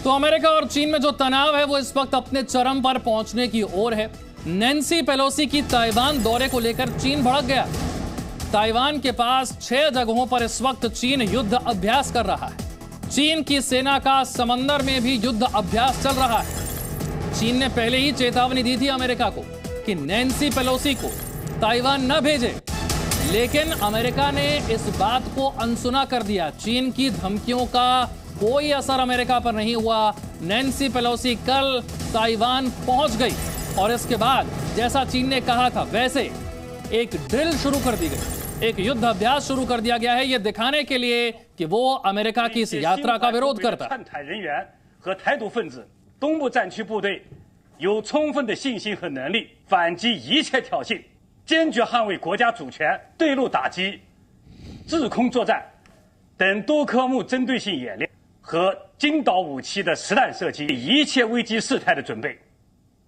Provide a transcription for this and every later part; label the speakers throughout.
Speaker 1: तो अमेरिका और चीन में जो तनाव है वो इस वक्त अपने चरम पर पहुंचने की ओर है। नैन्सी पेलोसी की ताइवान दौरे को लेकर चीन भड़क गया। ताइवान के पास 6 जगहों पर इस वक्त चीन युद्ध अभ्यास कर रहा है। चीन की सेना का समंदर में भी युद्ध अभ्यास चल रहा है। चीन ने पहले ही चेतावनी दी थी अमेरिका को कि नैन्सी पेलोसी को ताइवान न भेजे, लेकिन अमेरिका ने इस बात को अनसुना कर दिया। चीन की धमकियों का कोई असर अमेरिका पर नहीं हुआ। नैन्सी पेलोसी कल ताइवान पहुंच गई और इसके बाद जैसा चीन ने कहा था वैसे एक ड्रिल शुरू कर दी गई, एक युद्ध अभ्यास शुरू कर दिया गया है, यह दिखाने के लिए कि वो अमेरिका की इस यात्रा का विरोध करता है।
Speaker 2: 和台独分子东部战区部队有充分的信心和能力反击一切挑衅，坚决捍卫国家主权，对陆打击、制空作战等多科目针对性演练和精导武器的实弹射击，一切危机事态的准备。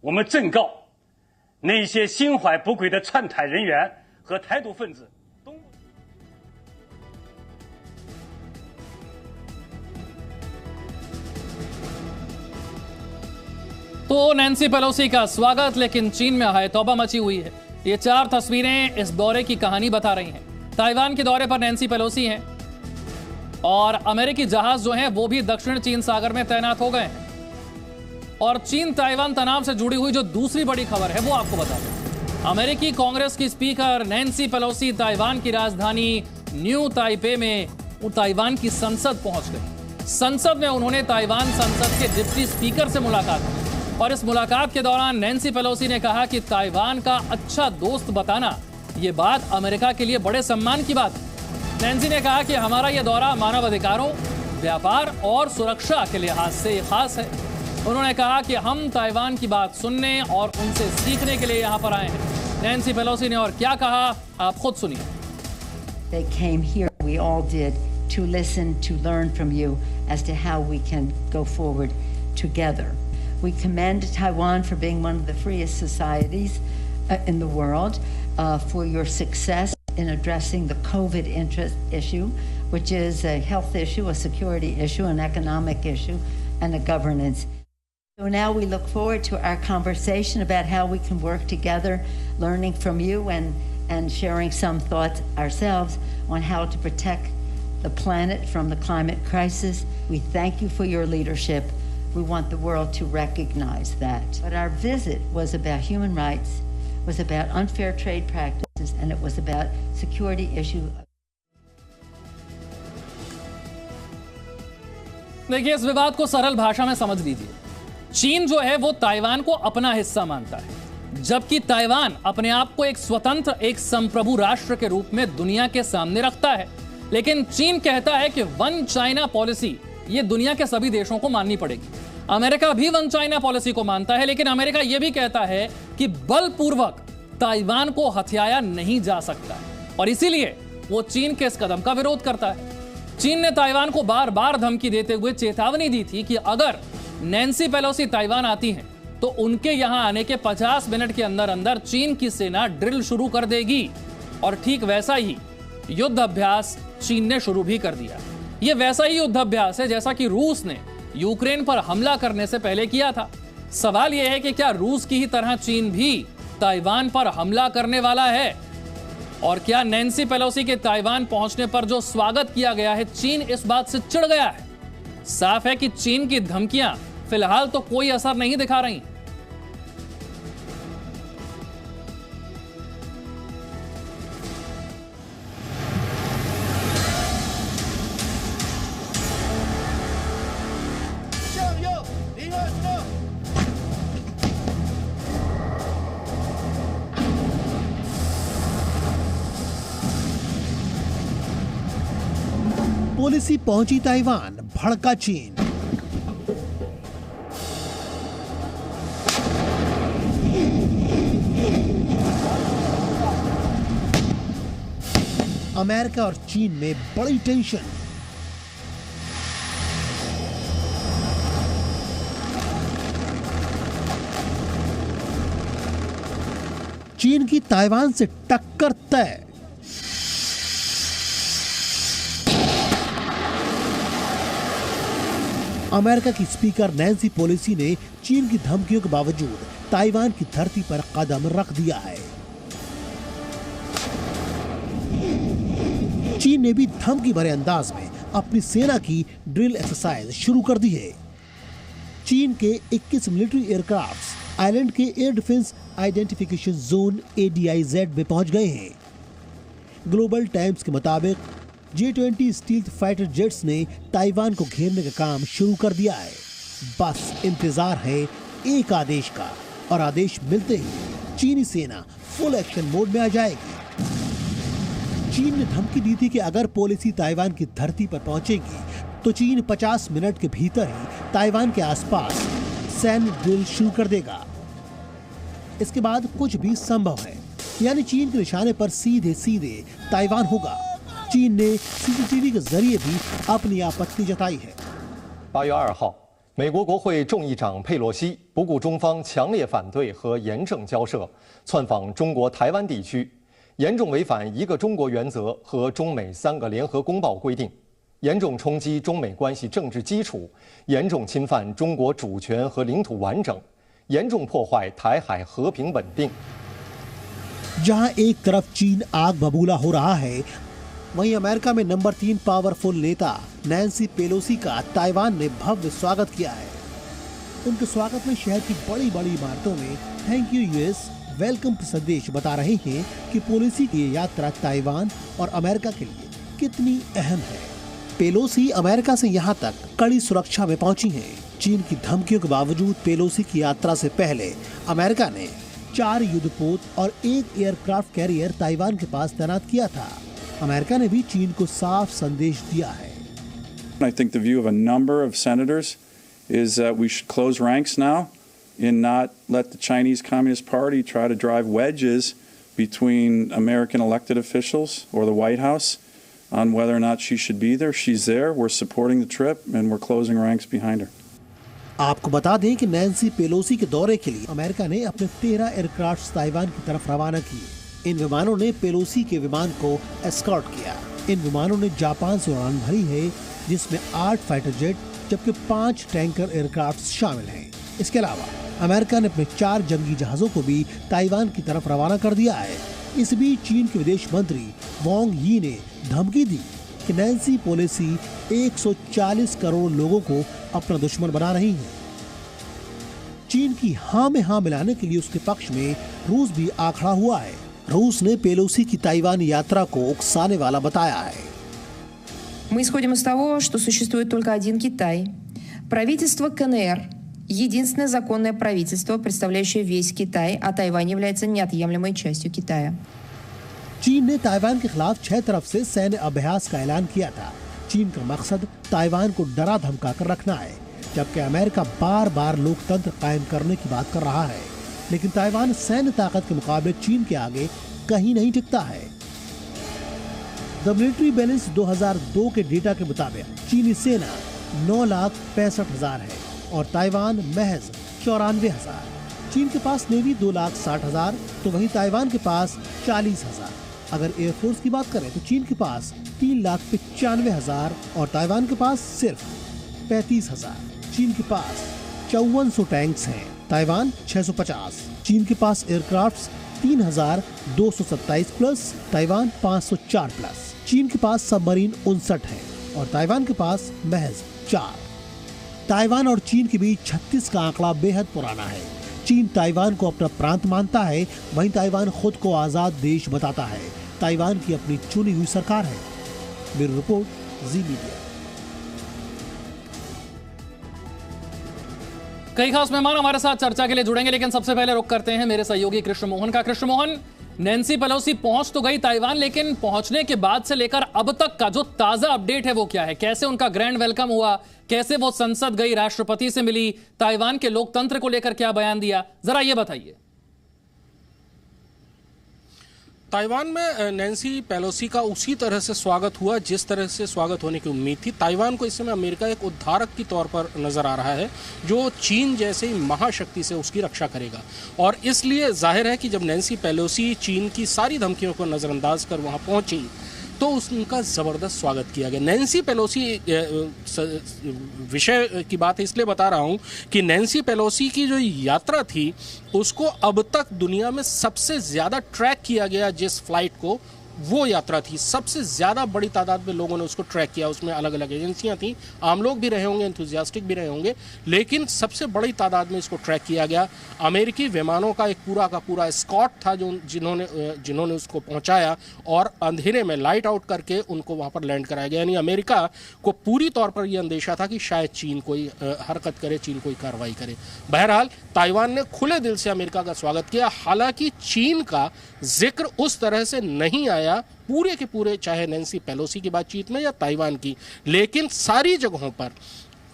Speaker 2: 我们正告那些心怀不轨的篡台人员和台独分子。
Speaker 1: तो नैन्सी पेलोसी का स्वागत, लेकिन चीन में हाय तौबा मची हुई है। ये 4 तस्वीरें इस दौरे की कहानी बता रही हैं। ताइवान के दौरे पर नैन्सी पेलोसी हैं और अमेरिकी जहाज जो हैं वो भी दक्षिण चीन सागर में तैनात हो गए हैं। और चीन ताइवान तनाव से जुड़ी हुई जो दूसरी बड़ी खबर है वो आपको बता दें। अमेरिकी कांग्रेस की स्पीकर नैन्सी पेलोसी ताइवान की राजधानी न्यू ताइपे में ताइवान की संसद पहुंच गई। संसद में उन्होंने ताइवान संसद के डिप्टी स्पीकर से मुलाकात की और इस मुलाकात के दौरान नैन्सी पेलोसी ने कहा कि ताइवान का अच्छा दोस्त बताना ये बात अमेरिका के लिए बड़े सम्मान की बात है। नैन्सी ने कहा कि हमारा यह दौरा मानवाधिकारों, व्यापार और सुरक्षा के लिहाज से खास है। उन्होंने कहा कि हम ताइवान की बात सुनने और उनसे सीखने के लिए यहाँ पर आए हैं। नैन्सी पेलोसी ने और क्या कहा आप खुद सुनिए।
Speaker 3: They came here, we all did, to listen, to learn from you as to how we can go forward together. We commend Taiwan for being one of the freest societies in the world, for your success in addressing the COVID issue, which is a health issue, a security issue, an economic issue, and a governance. So now we look forward to our conversation about how we can work together, learning from you and sharing some thoughts ourselves on how to protect the planet from the climate crisis. We thank you for your leadership. We want the world to recognize that. But our visit was about human rights, was about unfair trade practices, and it was about security issue.
Speaker 1: देखिए, इस विवाद को सरल भाषा में समझ लीजिए। चीन जो है वो ताइवान को अपना हिस्सा मानता है, जबकि ताइवान अपने आप को एक स्वतंत्र, एक संप्रभु राष्ट्र के रूप में दुनिया के सामने रखता है। लेकिन चीन कहता है कि वन चाइना पॉलिसी ये दुनिया के सभी देशों को माननी पड़ेगी। अमेरिका भी वन चाइना पॉलिसी को मानता है, लेकिन अमेरिका यह भी कहता है कि बलपूर्वक ताइवान को हथियाया नहीं जा सकता और इसीलिए वो चीन के इस कदम का विरोध करता है। चीन ने ताइवान को बार बार धमकी देते हुए चेतावनी दी थी कि अगर नैन्सी पेलोसी ताइवान आती हैं तो उनके यहां आने के 50 मिनट के अंदर अंदर चीन की सेना ड्रिल शुरू कर देगी। और ठीक वैसा ही युद्ध अभ्यास चीन ने शुरू भी कर दिया। यह वैसा ही युद्ध अभ्यास है जैसा कि रूस ने यूक्रेन पर हमला करने से पहले किया था। सवाल यह है कि क्या रूस की ही तरह चीन भी ताइवान पर हमला करने वाला है? और क्या नैन्सी पेलोसी के ताइवान पहुंचने पर जो स्वागत किया गया है, चीन इस बात से चिढ़ गया है? साफ है कि चीन की धमकियां फिलहाल तो कोई असर नहीं दिखा रही।
Speaker 4: पॉलिसी पहुंची ताइवान, भड़का चीन। अमेरिका और चीन में बड़ी टेंशन। चीन की ताइवान से टक्कर तय। अमेरिका की स्पीकर नैन्सी पेलोसी ने चीन की धमकियों के बावजूद ताइवान की धरती पर कदम रख दिया है। चीन ने भी धमकी भरे अंदाज में अपनी सेना की ड्रिल एक्सरसाइज शुरू कर दी है। चीन के 21 मिलिट्री एयरक्राफ्ट आइलैंड के air defence identification zone ADIZ में पहुंच गए हैं। ग्लोबल टाइम्स के मुताबिक J-20 स्टील्थ फाइटर जेट्स ने ताइवान को घेरने का काम शुरू कर दिया है। बस इंतजार है एक आदेश का, और आदेश मिलते ही चीनी सेना फुल एक्शन मोड में आ जाएगी। चीन ने धमकी दी थी कि अगर पेलोसी ताइवान की धरती पर पहुंचेगी तो चीन 50 मिनट के भीतर ही ताइवान के आसपास सैन्य ड्रिल शुरू कर देगा। इसके बाद कुछ भी संभव है, यानी चीन के निशाने पर सीधे सीधे ताइवान होगा। चीन ने CCTV के जरिए भी अपनी आपत्ति जताई है।
Speaker 5: 8月2号，美国国会众议长佩洛西不顾中方强烈反对和严正交涉，窜访中国台湾地区，严重违反一个中国原则和中美3个联合公报规定，严重冲击中美关系政治基础，严重侵犯中国主权和领土完整，严重破坏台海和平稳定。
Speaker 4: जहां एक तरफ चीन आग बबूला हो रहा है, वहीं अमेरिका में नंबर 3 पावरफुल नेता नैन्सी पेलोसी का ताइवान ने भव्य स्वागत किया है। उनके स्वागत में शहर की बड़ी बड़ी इमारतों में थैंक यू US वेलकम के संदेश बता रहे हैं कि पेलोसी की यात्रा ताइवान और अमेरिका के लिए कितनी अहम है। पेलोसी अमेरिका से यहां तक कड़ी सुरक्षा में पहुंची हैं। चीन की धमकियों के बावजूद पेलोसी की यात्रा से पहले अमेरिका ने 4 युद्धपोत और 1 एयरक्राफ्ट कैरियर ताइवान के पास तैनात किया था। अमेरिका ने भी चीन को साफ संदेश दिया है।
Speaker 6: I think the view of a number of senators is that we should close ranks now and not let the Chinese Communist Party try to drive wedges between American elected officials or the White House on whether or not she should be there. She's there. We're supporting the trip and we're closing ranks behind her.
Speaker 4: आपको बता दें कि Nancy Pelosi के दौरे के लिए America ने अपने 13 एयरक्राफ्ट ताइवान की तरफ रवाना किए। इन विमानों ने पेलोसी के विमान को एस्कॉर्ट किया। इन विमानों ने जापान से उड़ान भरी है, जिसमें 8 फाइटर जेट जबकि 5 टैंकर एयरक्राफ्ट शामिल हैं। इसके अलावा अमेरिका ने अपने 4 जंगी जहाजों को भी ताइवान की तरफ रवाना कर दिया है। इस बीच चीन के विदेश मंत्री वांग यी ने धमकी दी कि नैन्सी पेलोसी 140 करोड़ लोगों को अपना दुश्मन बना रही है। चीन की हाँ में हाँ मिलाने के लिए उसके पक्ष में रूस भी आ खड़ा हुआ है। रूस ने पेलोसी की ताइवान यात्रा को उकसाने वाला बताया है।
Speaker 7: Мы исходим из того, что существует только один Китай. Правительство КНР – единственное законное правительство, представляющее весь Китай, а Тайвань является неотъемлемой частью Китая.
Speaker 4: चीन ने ताइवान के खिलाफ 6 तरफ से सैन्य अभ्यास का ऐलान किया था। चीन का मकसद ताइवान को डरा धमका कर रखना है, जबकि अमेरिका बार बार लोकतंत्र कायम करने की बात कर रहा है। लेकिन ताइवान सैन्य ताकत के मुकाबले चीन के आगे कहीं नहीं टिकता है। द मिलिट्री बैलेंस 2002 के डेटा के मुताबिक चीनी सेना 9,65,000 है और ताइवान महज 94,000। चीन के पास नेवी 2,60,000 तो वहीं ताइवान के पास 40,000। अगर एयरफोर्स की बात करें तो चीन के पास 3,95,000 और ताइवान के पास सिर्फ 35,000। चीन के पास 5400 टैंक्स हैं, ताइवान 650। चीन के पास एयरक्राफ्ट्स 3,227 प्लस, ताइवान 504 प्लस। चीन के पास सबमरीन 59 है और ताइवान के पास महज 4। ताइवान और चीन के बीच 36 का आंकड़ा बेहद पुराना है। चीन ताइवान को अपना प्रांत मानता है, वहीं ताइवान खुद को आजाद देश बताता है। ताइवान की अपनी चुनी हुई सरकार है। ब्यूरो रिपोर्ट, जी मीडिया।
Speaker 1: कई खास मेहमान हमारे साथ चर्चा के लिए जुड़ेंगे, लेकिन सबसे पहले रुक करते हैं मेरे सहयोगी कृष्ण मोहन का। कृष्ण मोहन, नैन्सी पेलोसी पहुंच तो गई ताइवान, लेकिन पहुंचने के बाद से लेकर अब तक का जो ताजा अपडेट है वो क्या है? कैसे उनका ग्रैंड वेलकम हुआ, कैसे वो संसद गई, राष्ट्रपति से मिली, ताइवान के लोकतंत्र को लेकर क्या बयान दिया, जरा ये बताइए।
Speaker 8: ताइवान में नैन्सी पेलोसी का उसी तरह से स्वागत हुआ जिस तरह से स्वागत होने की उम्मीद थी। ताइवान को इस समय अमेरिका एक उद्धारक के तौर पर नजर आ रहा है, जो चीन जैसे महाशक्ति से उसकी रक्षा करेगा। और इसलिए जाहिर है कि जब नैन्सी पेलोसी चीन की सारी धमकियों को नज़रअंदाज कर वहां पहुंची तो उनका ज़बरदस्त स्वागत किया गया। नैन्सी पेलोसी, विषय की बात इसलिए बता रहा हूं कि नैन्सी पेलोसी की जो यात्रा थी उसको अब तक दुनिया में सबसे ज़्यादा ट्रैक किया गया जिस फ्लाइट को, वो यात्रा थी। सबसे ज़्यादा बड़ी तादाद में लोगों ने उसको ट्रैक किया। उसमें अलग अलग एजेंसियां थी, आम लोग भी रहे होंगे, एंथुजियास्टिक भी रहे होंगे, लेकिन सबसे बड़ी तादाद में इसको ट्रैक किया गया। अमेरिकी विमानों का एक पूरा का पूरा स्क्वाड था जो जिन्होंने उसको पहुंचाया और अंधेरे में लाइट आउट करके उनको वहाँ पर लैंड कराया गया। यानी अमेरिका को पूरी तौर पर यह अंदेशा था कि शायद चीन कोई हरकत करे, चीन कोई कार्रवाई करे। बहरहाल ताइवान ने खुले दिल से अमेरिका का स्वागत किया। हालांकि चीन का जिक्र उस तरह से नहीं आया पूरे के पूरे, चाहे नैन्सी पेलोसी की बातचीत में या ताइवान की, लेकिन सारी जगहों पर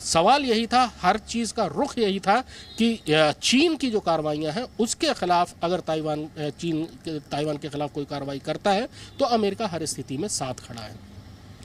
Speaker 8: सवाल यही था, हर चीज़ का रुख यही था कि चीन की जो कार्रवाइयां हैं उसके खिलाफ अगर चीन ताइवान के खिलाफ कोई कार्रवाई करता है तो अमेरिका हर स्थिति में साथ खड़ा है।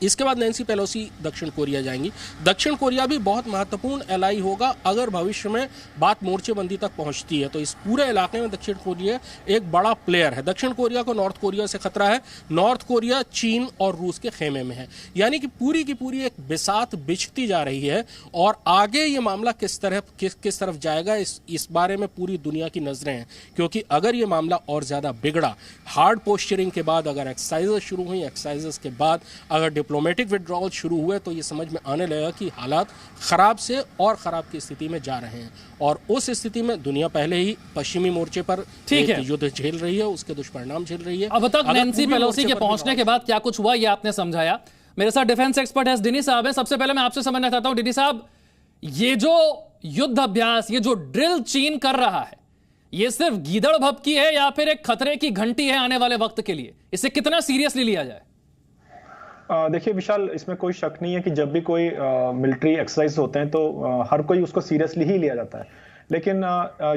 Speaker 8: इसके बाद नैन्सी पेलोसी दक्षिण कोरिया जाएंगी। दक्षिण कोरिया भी बहुत महत्वपूर्ण एलाई होगा अगर भविष्य में बात मोर्चेबंदी तक पहुंचती है, तो इस पूरे इलाके में दक्षिण कोरिया एक बड़ा प्लेयर है। दक्षिण कोरिया को नॉर्थ कोरिया से खतरा है। नॉर्थ कोरिया चीन और रूस के खेमे में है, यानी कि पूरी की पूरी एक बिसात बिछती जा रही है। और आगे ये मामला किस तरफ जाएगा, इस बारे में पूरी दुनिया की नजरें हैं, क्योंकि अगर ये मामला और ज्यादा बिगड़ा, हार्ड पोस्चरिंग के बाद अगर एक्सरसाइजेस शुरू हुई, एक्सरसाइजेस के बाद अगर डिप्लोमेटिक विड्रॉल शुरू हुए, तो ये समझ में आने लगेगा कि हालात खराब से और खराब की स्थिति में जा रहे हैं। और उस स्थिति में दुनिया पहले ही पश्चिमी मोर्चे पर युद्ध झेल रही है, उसके दुष्परिणाम झेल रही है।
Speaker 1: अब तक नैन्सी पेलोसी के पहुंचने के बाद क्या कुछ हुआ ये आपने समझाया। मेरे साथ डिफेंस एक्सपर्ट है डिनी साहब है। सबसे पहले मैं आपसे समझना चाहता हूं डिनी साहब, ये जो युद्ध अभ्यास, ये जो ड्रिल चीन कर रहा है, ये सिर्फ गीदड़ भभकी है या फिर एक खतरे की घंटी है आने वाले वक्त के लिए? इसे कितना सीरियसली लिया जाए?
Speaker 9: देखिए विशाल, इसमें कोई शक नहीं है कि जब भी कोई मिलिट्री एक्सरसाइज होते हैं तो हर कोई उसको सीरियसली ही लिया जाता है। लेकिन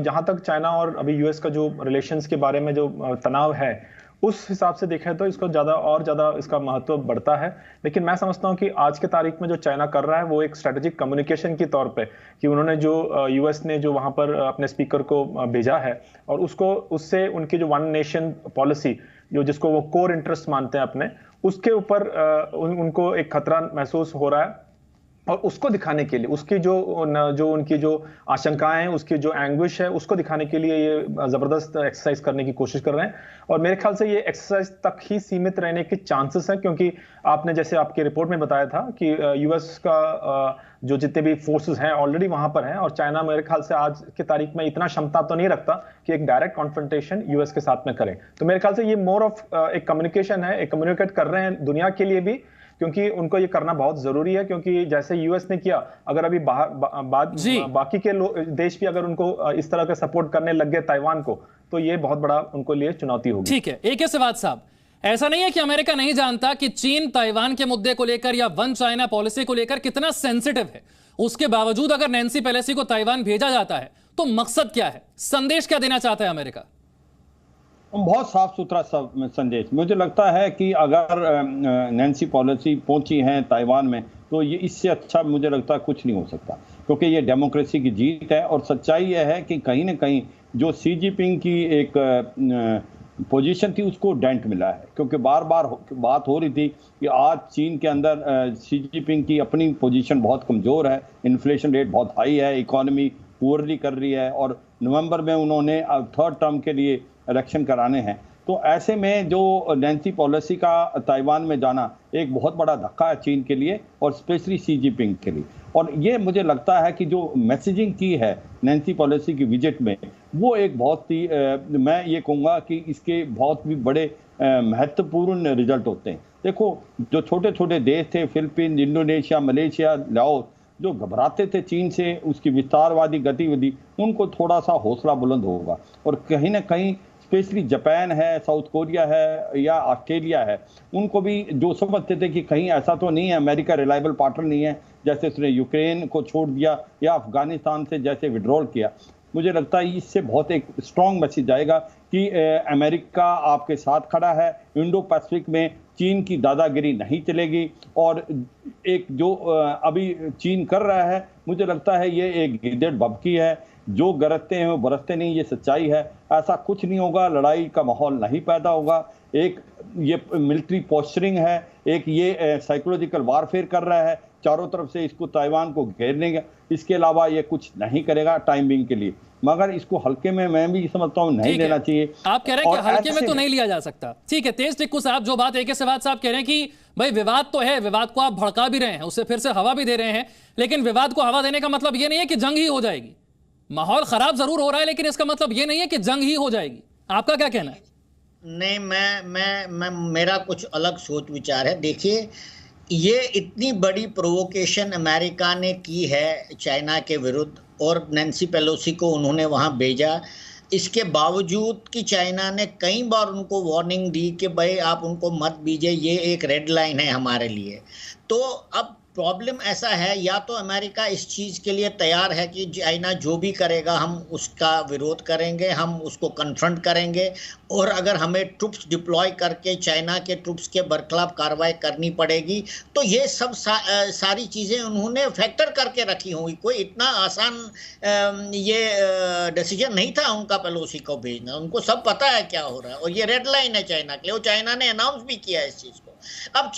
Speaker 9: जहां तक चाइना और अभी यूएस का जो रिलेशंस के बारे में जो तनाव है, उस हिसाब से देखें तो इसको ज्यादा इसका महत्व बढ़ता है। लेकिन मैं समझता हूं कि आज के तारीख में जो चाइना कर रहा है वो एक स्ट्रेटेजिक कम्युनिकेशन के तौर पे, कि उन्होंने जो यूएस ने जो वहां पर अपने स्पीकर को भेजा है और उससे उनकी जो वन नेशन पॉलिसी, जो जिसको वो कोर इंटरेस्ट मानते हैं अपने, उसके ऊपर उनको एक खतरा महसूस हो रहा है। और उसको दिखाने के लिए, उसकी जो उनकी जो आशंकाएं हैं, उसकी जो एंग्विश है, उसको दिखाने के लिए ये जबरदस्त एक्सरसाइज करने की कोशिश कर रहे हैं। और मेरे ख्याल से ये एक्सरसाइज तक ही सीमित रहने के चांसेस है, क्योंकि आपने जैसे आपकी रिपोर्ट में बताया था कि यूएस का जो जितने भी फोर्सेस हैं ऑलरेडी वहां पर हैं, और चाइना मेरे ख्याल से आज की तारीख में इतना क्षमता तो नहीं रखता कि एक डायरेक्ट कॉन्फ्रंटेशन यूएस के साथ में करे। तो मेरे ख्याल से ये मोर ऑफ एक कम्युनिकेशन है, एक कम्युनिकेट कर रहे हैं दुनिया के लिए भी, क्योंकि उनको ये करना बहुत जरूरी है। क्योंकि जैसे यूएस ने किया, अगर अभी बाकी के देश भी अगर उनको इस तरह का सपोर्ट करने लग गए ताइवान को, तो ये बहुत बड़ा उनको लिए चुनौती होगी।
Speaker 1: ठीक है, एक सवाल साहब, ऐसा नहीं है कि अमेरिका नहीं जानता कि चीन ताइवान के मुद्दे को लेकर या वन चाइना पॉलिसी को लेकर कितना सेंसिटिव है। उसके बावजूद अगर नैन्सी पेलोसी को ताइवान भेजा जाता है तो मकसद क्या है, संदेश क्या देना चाहता है अमेरिका?
Speaker 10: बहुत साफ सुथरा संदेश। मुझे लगता है कि अगर नैन्सी पेलोसी पहुंची हैं ताइवान में, तो ये इससे अच्छा मुझे लगता है कुछ नहीं हो सकता, क्योंकि ये डेमोक्रेसी की जीत है। और सच्चाई यह है कि कहीं ना कहीं जो शी जिनपिंग की एक पोजीशन थी उसको डेंट मिला है, क्योंकि बार बार बात हो रही थी कि आज चीन के अंदर शी जिनपिंग की अपनी पोजीशन बहुत कमज़ोर है, इन्फ्लेशन रेट बहुत हाई है, इकॉनमी पुअरली कर रही है, और नवंबर में उन्होंने थर्ड टर्म के लिए इलेक्शन कराने हैं। तो ऐसे में जो नैन्सी पेलोसी का ताइवान में जाना एक बहुत बड़ा धक्का है चीन के लिए, और स्पेशली शी जिनपिंग के लिए। और ये मुझे लगता है कि जो मैसेजिंग की है नैन्सी पेलोसी की विजिट में, वो एक बहुत ही मैं ये कहूँगा कि इसके बहुत भी बड़े महत्वपूर्ण रिजल्ट होते हैं। देखो, जो छोटे छोटे देश थे, फिलीपींस, इंडोनेशिया, मलेशिया, लाओस, जो घबराते थे चीन से, उसकी विस्तारवादी गतिविधि, उनको थोड़ा सा हौसला बुलंद होगा। और कहीं ना कहीं स्पेशली जापान है, साउथ कोरिया है या ऑस्ट्रेलिया है, उनको भी जो समझते थे कि कहीं ऐसा तो नहीं है, अमेरिका रिलायबल पार्टनर नहीं है, जैसे उसने यूक्रेन को छोड़ दिया या अफगानिस्तान से जैसे विड्रॉल किया, मुझे लगता है इससे बहुत एक स्ट्रॉन्ग मैसेज आएगा कि अमेरिका आपके साथ खड़ा है, इंडो पैसिफिक में चीन की दादागिरी नहीं चलेगी। और एक जो अभी चीन कर रहा है, मुझे लगता है ये एक गिद्धड़ भभकी है, जो गरजते हैं वो बरसते नहीं, ये सच्चाई है। ऐसा कुछ नहीं होगा, लड़ाई का माहौल नहीं पैदा होगा। एक ये मिलिट्री पोस्चरिंग है, एक ये साइकोलॉजिकल वारफेयर कर रहा है चारों तरफ से इसको ताइवान को घेरने का। इसके अलावा ये कुछ नहीं करेगा टाइमिंग के लिए, मगर इसको हल्के में मैं भी समझता हूँ नहीं लेना चाहिए।
Speaker 1: आप कह रहे हैं कि हल्के में तो नहीं लिया जा सकता, ठीक है। तेज टिक्कू साहब जो बात AK सेहवाग साहब कह रहे हैं कि भाई विवाद तो है, विवाद को आप भड़का भी रहे हैं, उससे फिर से हवा भी दे रहे हैं, लेकिन विवाद को हवा देने का मतलब ये नहीं है कि जंग ही हो जाएगी। माहौल खराब जरूर हो रहा है, लेकिन इसका मतलब ये नहीं है कि जंग ही हो जाएगी। आपका क्या कहना है?
Speaker 11: नहीं, मैं मेरा कुछ अलग सोच विचार है। देखिए, ये इतनी बड़ी प्रोवोकेशन अमेरिका ने की है चाइना के विरुद्ध, और नैन्सी पेलोसी को उन्होंने वहाँ भेजा। इसके बावजूद कि चाइना ने कई बार उनको वार्निंग दी कि भाई आप उनको मत भेजिए, ये एक रेड लाइन है हमारे लिए। तो अब प्रॉब्लम ऐसा है, या तो अमेरिका इस चीज़ के लिए तैयार है कि चाइना जो भी करेगा हम उसका विरोध करेंगे, हम उसको कन्फ्रंट करेंगे, और अगर हमें ट्रुप्स डिप्लॉय करके चाइना के ट्रुप्स के बरखिलाफ कार्रवाई करनी पड़ेगी, तो ये सब सारी चीज़ें उन्होंने फैक्टर करके रखी होंगी। कोई इतना आसान ये डिसीजन नहीं था उनका पेलोसी को भेजना। उनको सब पता है क्या हो रहा है, और ये रेड लाइन है चाइना के लिए, और चाइना ने अनाउंस भी किया इस चीज़ को। अब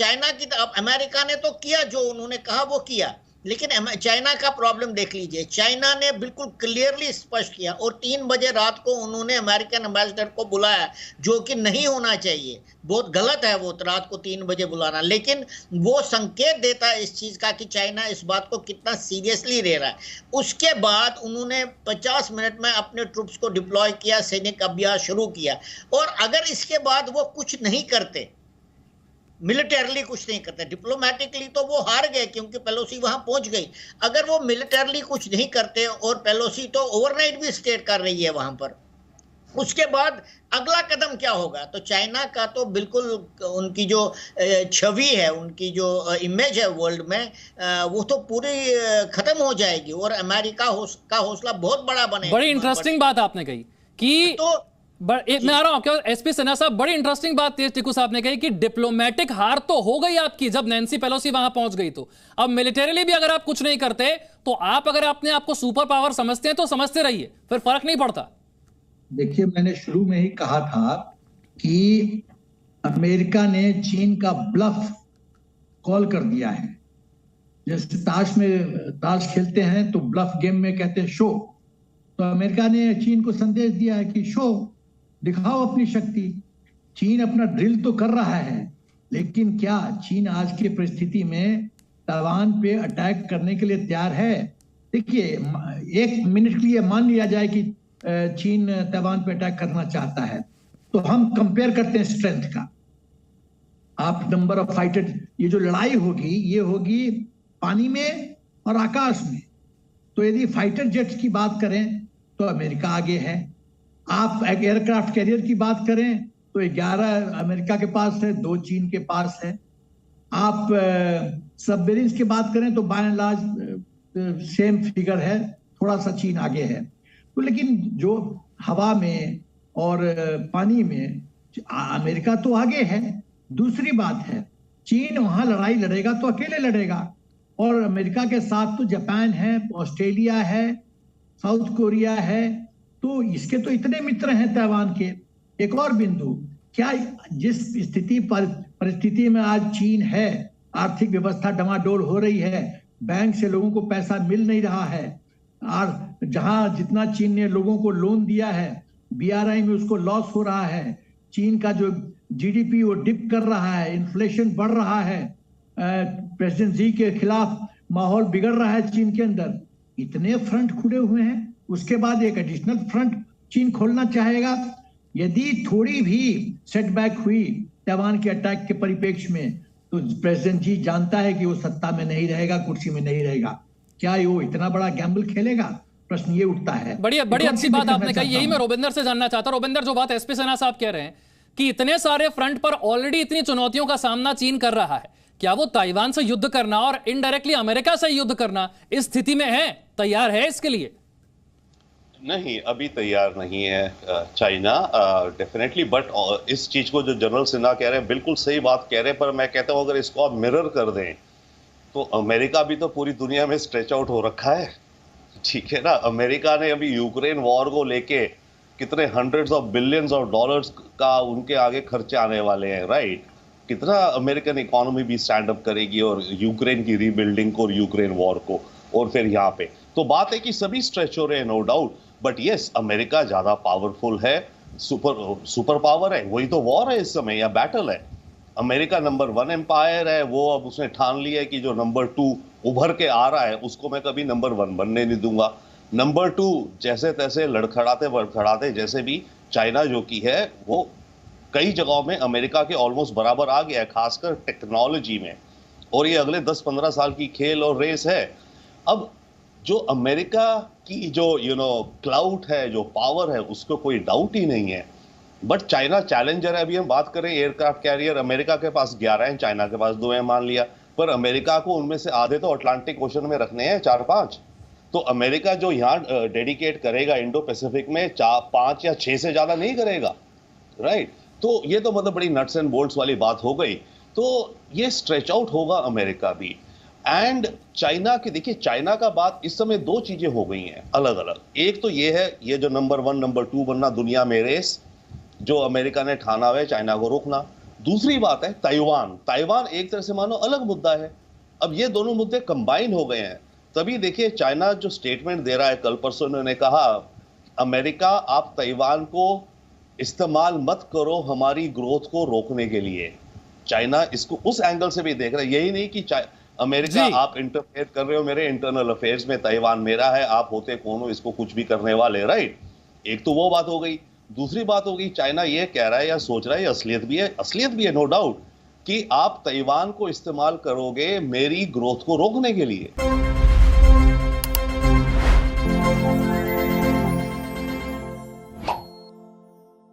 Speaker 11: अब अमेरिका ने तो किया जो उन्होंने कहा वो किया, लेकिन चाइना का प्रॉब्लम देख लीजिए। चाइना ने बिल्कुल क्लियरली स्पष्ट किया, और 3 बजे रात को उन्होंने अमेरिकन एम्बेसडर को बुलाया, जो कि नहीं होना चाहिए, बहुत गलत है वो रात को 3 बजे बुलाना। लेकिन वो संकेत देता है इस चीज़ का कि चाइना इस बात को कितना सीरियसली ले रहा है। उसके बाद उन्होंने 50 मिनट में अपने ट्रुप्स को डिप्लॉय किया, सैनिक अभ्यास शुरू किया। और अगर इसके बाद वो कुछ नहीं करते, मिलिटरली कुछ नहीं करते, डिप्लोमेटिकली तो वो हार गए क्योंकि पेलोसी वहां पहुंच गई। अगर वो मिलिटरली कुछ नहीं करते, और पेलोसी तो ओवरनाइट भी स्टे कर रही है वहां पर, उसके बाद अगला कदम क्या होगा? तो चाइना का तो बिल्कुल उनकी जो छवि है, उनकी जो इमेज है वर्ल्ड में, वो तो पूरी खत्म हो जाएगी, और अमेरिका का हौसला बहुत बड़ा बनेगा।
Speaker 1: बड़ी इंटरेस्टिंग बात आपने कही कि मैं आ रहा हूं SP सिन्हा साहब, बड़ी इंटरेस्टिंग बात तेज टिक्कू साहब ने कही कि डिप्लोमेटिक हार तो हो गई आपकी जब नैन्सी पेलोसी वहां पहुंच गई। तो अब मिलिटरीली भी अगर आप कुछ नहीं करते, तो आप अगर अपने आप को सुपर पावर समझते हैं तो समझते रहिए, फिर फर्क नहीं पड़ता।
Speaker 12: देखिए, मैंने शुरू में ही कहा था कि अमेरिका ने चीन का ब्लफ कॉल कर दिया है। जैसे ताश खेलते हैं तो ब्लफ गेम में कहते हैं शो, तो अमेरिका ने चीन को संदेश दिया है कि शो दिखाओ अपनी शक्ति। चीन अपना ड्रिल तो कर रहा है, लेकिन क्या चीन आज की परिस्थिति में ताइवान पे अटैक करने के लिए तैयार है? देखिए, 1 मिनट के लिए मान लिया जाए कि चीन ताइवान पे अटैक करना चाहता है, तो हम कंपेयर करते हैं स्ट्रेंथ का। आप नंबर ऑफ फाइटर, ये जो लड़ाई होगी ये होगी पानी में और आकाश में। तो यदि फाइटर जेट्स की बात करें तो अमेरिका आगे है। आप एयरक्राफ्ट कैरियर की बात करें तो 11 अमेरिका के पास है, 2 चीन के पास है। आप सबमरीन्स की बात करें तो by and large same figure है, थोड़ा सा चीन आगे है। तो लेकिन जो हवा में और पानी में अमेरिका तो आगे है। दूसरी बात है, चीन वहां लड़ाई लड़ेगा तो अकेले लड़ेगा, और अमेरिका के साथ तो जापान है, ऑस्ट्रेलिया है, साउथ कोरिया है, तो इसके तो इतने मित्र हैं ताइवान के। एक और बिंदु, क्या जिस परिस्थिति में आज चीन है, आर्थिक व्यवस्था डमाडोल हो रही है, बैंक से लोगों को पैसा मिल नहीं रहा है, और जहां जितना चीन ने लोगों को लोन दिया है BRI में उसको लॉस हो रहा है, चीन का जो GDP वो डिप कर रहा है, इन्फ्लेशन बढ़ रहा है, प्रेसिडेंट जी के खिलाफ माहौल बिगड़ रहा है चीन के अंदर, इतने फ्रंट खुले हुए हैं। उसके बाद एक एडिशनल फ्रंट चीन खोलना चाहेगा। यदि थोड़ी भी सेटबैक हुई ताइवान के अटैक के परिप्रेक्ष्य में, तो प्रेसिडेंट जी जानता है कि वो सत्ता में नहीं रहेगा, कुर्सी में नहीं रहेगा। क्या वो इतना बड़ा गैम्बल खेलेगा? प्रश्न ये उठता है।
Speaker 1: बड़ी अच्छी बात आपने कही, यही मैं रोबिंदर से जानना चाहता हूं। रोबिंदर, जो बात SP सिन्हा साहब कह रहे हैं कि इतने सारे फ्रंट पर ऑलरेडी इतनी चुनौतियों का सामना चीन कर रहा है, क्या वो ताइवान से युद्ध करना और इनडायरेक्टली अमेरिका से युद्ध करना इस स्थिति में है, तैयार है इसके लिए?
Speaker 13: नहीं, अभी तैयार नहीं है चाइना डेफिनेटली। बट इस चीज को जो जनरल सिन्हा कह रहे हैं बिल्कुल सही बात कह रहे हैं, पर मैं कहता हूं अगर इसको आप मिरर कर दें तो अमेरिका भी तो पूरी दुनिया में स्ट्रेच आउट हो रखा है, ठीक है ना। अमेरिका ने अभी यूक्रेन वॉर को लेके कितने hundreds of billions of dollars का उनके आगे खर्चे आने वाले हैं, राइट? कितना अमेरिकन इकोनॉमी भी स्टैंड अप करेगी और यूक्रेन की रीबिल्डिंग को और यूक्रेन वॉर को, और फिर यहाँ पे तो बात है कि सभी स्ट्रेच हो रहे हैं, no doubt, but yes America ज्यादा पावरफुल है, सुपर पावर है, वही तो वॉर है इस समय या बैटल है। अमेरिका नंबर 1 एम्पायर है, वो अब उसने ठान लिया है कि जो नंबर 2 उभर के आ रहा है उसको मैं कभी नंबर 1 बनने नहीं दूंगा। नंबर 2 जैसे तैसे लड़खड़ाते जैसे भी चाइना जो की है वो कई जगहों में अमेरिका के ऑलमोस्ट बराबर आ गया है, खासकर टेक्नोलॉजी में, और ये अगले 10-15 साल की खेल और रेस है। अब जो अमेरिका की जो क्लाउड है, जो पावर है, उसको कोई डाउट ही नहीं है, बट चाइना चैलेंजर है। अभी हम बात करें एयरक्राफ्ट कैरियर, अमेरिका के पास 11 हैं, चाइना के पास 2 हैं मान लिया, पर अमेरिका को उनमें से आधे तो अटलांटिक ओशन में रखने हैं, 4-5। तो अमेरिका जो यहाँ डेडिकेट करेगा इंडो पैसिफिक में 5 या 6 से ज्यादा नहीं करेगा, राइट? तो ये तो मतलब बड़ी नट्स एंड बोल्ट्स वाली बात हो गई। तो ये स्ट्रेच आउट होगा अमेरिका भी। एंड चाइना की देखिए, चाइना का बात इस समय 2 चीजें हो गई हैं अलग अलग। एक तो ये है, ये जो नंबर 1 नंबर 2 बनना दुनिया में रेस जो अमेरिका ने ठाना हुआ है चाइना को रोकना। दूसरी बात है ताइवान एक तरह से मानो अलग मुद्दा है। अब ये दोनों मुद्दे कंबाइन हो गए हैं, तभी देखिए चाइना जो स्टेटमेंट दे रहा है, कल परसों उन्होंने कहा अमेरिका आप ताइवान को इस्तेमाल मत करो हमारी ग्रोथ को रोकने के लिए। चाइना इसको उस एंगल से भी देख रहा है, यही नहीं कि अमेरिका आप इंटरफेयर कर रहे हो मेरे इंटरनल अफेयर्स में, ताइवान मेरा है, आप होते कौन हो इसको कुछ भी करने वाले, राइट? एक तो वो बात हो गई। दूसरी बात हो गई, चाइना ये कह रहा है या सोच रहा है, असलियत भी है नो डाउट, कि आप ताइवान को इस्तेमाल करोगे मेरी ग्रोथ को रोकने के लिए।